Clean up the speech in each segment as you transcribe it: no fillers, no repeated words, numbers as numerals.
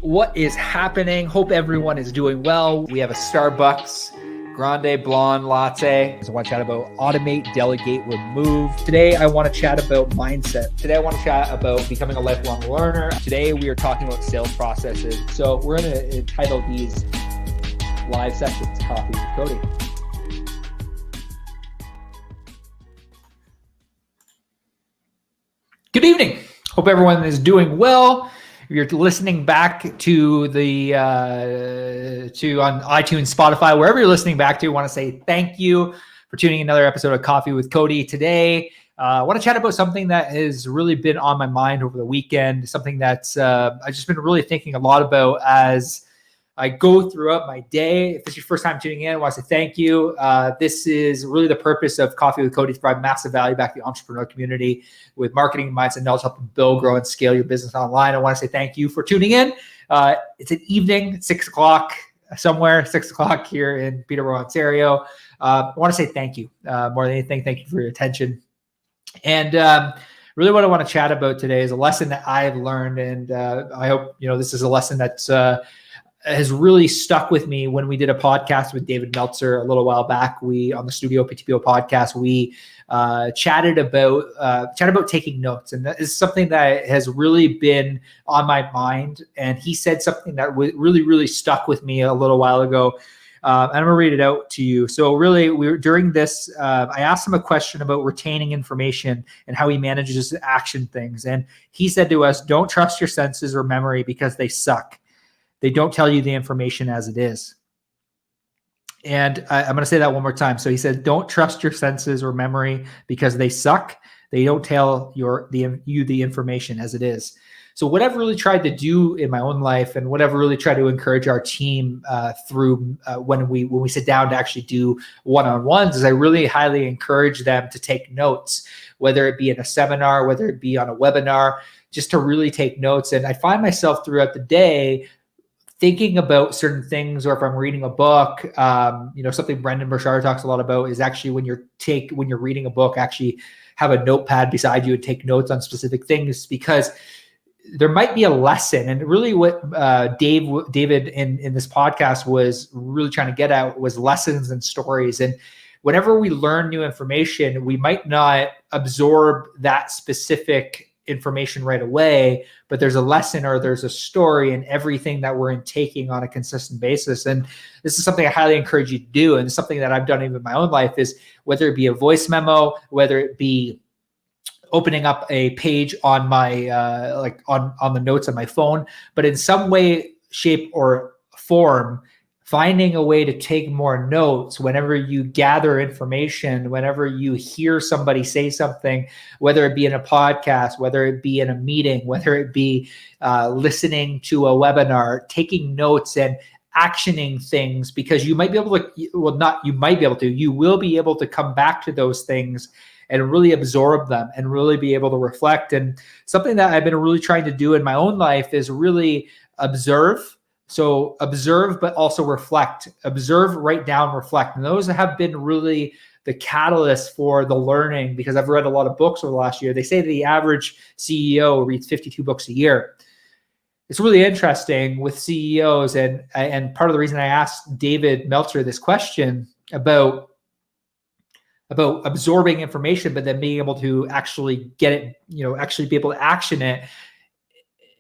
What is happening? Hope everyone is doing well. We have a Starbucks Grande Blonde Latte. I want to chat about automate, delegate, remove. Today, I want to chat about mindset. Today, I want to chat about becoming a lifelong learner. Today, we are talking about sales processes. So we're going to entitle these live sessions, Coffee with Cody. Good evening. Hope everyone is doing well. If you're listening back to the on iTunes, Spotify, wherever you're listening back to, I want to say thank you for tuning in another episode of Coffee with Cody. Today, I want to chat about something that has really been on my mind over the weekend, something that's I've just been really thinking a lot about as I go throughout my day. If this is your first time tuning in, I want to say thank you. This is really the purpose of Coffee with Cody, to provide massive value back to the entrepreneur community with marketing, mindset, and knowledge, helping build, grow, and scale your business online. I want to say thank you for tuning in. It's an evening, 6 o'clock somewhere, 6 o'clock here in Peterborough, Ontario. I want to say thank you more than anything. Thank you for your attention. And really what I want to chat about today is a lesson that I've learned. And I hope, this is a lesson that's has really stuck with me. When we did a podcast with David Meltzer a little while back, on the Studio PTPO podcast, we chatted about taking notes, and that is something that has really been on my mind. And he said something that really stuck with me a little while ago. And I'm gonna read it out to you. So really, during this, I asked him a question about retaining information and how he manages to action things. And he said to us, "Don't trust your senses or memory because they suck. They don't tell you the information as it is." And I'm going to say that one more time. So he said, don't trust your senses or memory because they suck. They don't tell you the information as it is. So what I've really tried to do in my own life, and what I've really tried to encourage our team through when we sit down to actually do one-on-ones, is I really highly encourage them to take notes, whether it be in a seminar, whether it be on a webinar, just to really take notes. And I find myself throughout the day thinking about certain things, or if I'm reading a book, something Brendan Burchard talks a lot about is actually when you're reading a book, actually have a notepad beside you and take notes on specific things, because there might be a lesson. And really what David in this podcast was really trying to get at was lessons and stories. And whenever we learn new information, we might not absorb that specific information right away, but there's a lesson or there's a story in everything that we're taking on a consistent basis. And this is something I highly encourage you to do. And it's something that I've done even in my own life, is whether it be a voice memo, whether it be opening up a page on my on the notes on my phone, but in some way, shape, or form, finding a way to take more notes whenever you gather information, whenever you hear somebody say something, whether it be in a podcast, whether it be in a meeting, whether it be listening to a webinar, taking notes and actioning things, because you might be able to, you will be able to come back to those things and really absorb them and really be able to reflect. And something that I've been really trying to do in my own life is really observe. So observe, but also reflect. Observe, write down, reflect. And those have been really the catalyst for the learning, because I've read a lot of books over the last year. They say the average CEO reads 52 books a year. It's really interesting with CEOs. And part of the reason I asked David Meltzer this question about absorbing information, but then being able to actually get it, actually be able to action it.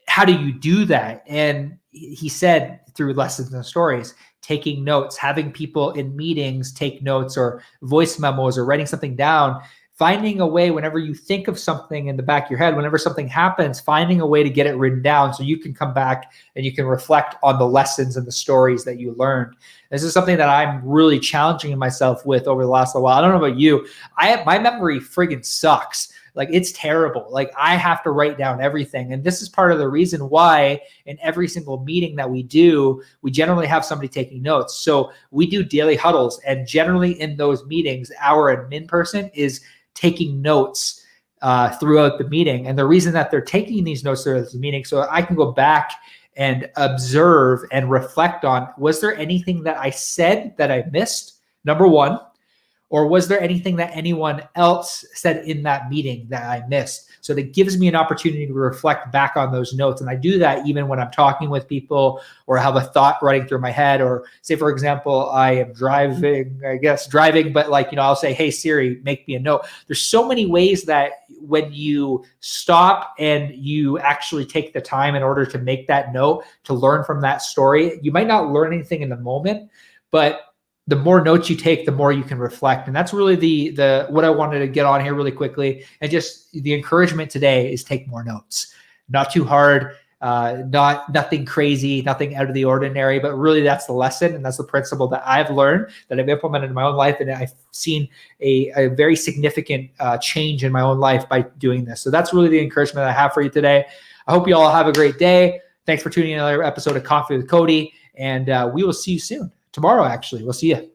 How do you do that? And he said, through lessons and stories, taking notes, having people in meetings take notes, or voice memos, or writing something down, finding a way whenever you think of something in the back of your head, whenever something happens, finding a way to get it written down so you can come back and you can reflect on the lessons and the stories that you learned. This is something that I'm really challenging myself with over the last little while. I don't know about you. My memory friggin' sucks. Like, it's terrible. Like, I have to write down everything. And this is part of the reason why in every single meeting that we do, we generally have somebody taking notes. So we do daily huddles. And generally in those meetings, our admin person is taking notes throughout the meeting. And the reason that they're taking these notes throughout the meeting, so I can go back and observe and reflect on, was there anything that I said that I missed? Number one. Or was there anything that anyone else said in that meeting that I missed? So that gives me an opportunity to reflect back on those notes. And I do that even when I'm talking with people or have a thought running through my head, or say, for example, I am driving, but like, I'll say, hey, Siri, make me a note. There's so many ways that when you stop and you actually take the time in order to make that note, to learn from that story, you might not learn anything in the moment, but the more notes you take, the more you can reflect. And that's really the what I wanted to get on here really quickly. And just the encouragement today is take more notes. Not too hard, nothing crazy, nothing out of the ordinary, but really that's the lesson. And that's the principle that I've learned, that I've implemented in my own life. And I've seen a very significant change in my own life by doing this. So that's really the encouragement I have for you today. I hope you all have a great day. Thanks for tuning in to another episode of Coffee with Cody. And we will see you soon. Tomorrow, actually. We'll see you.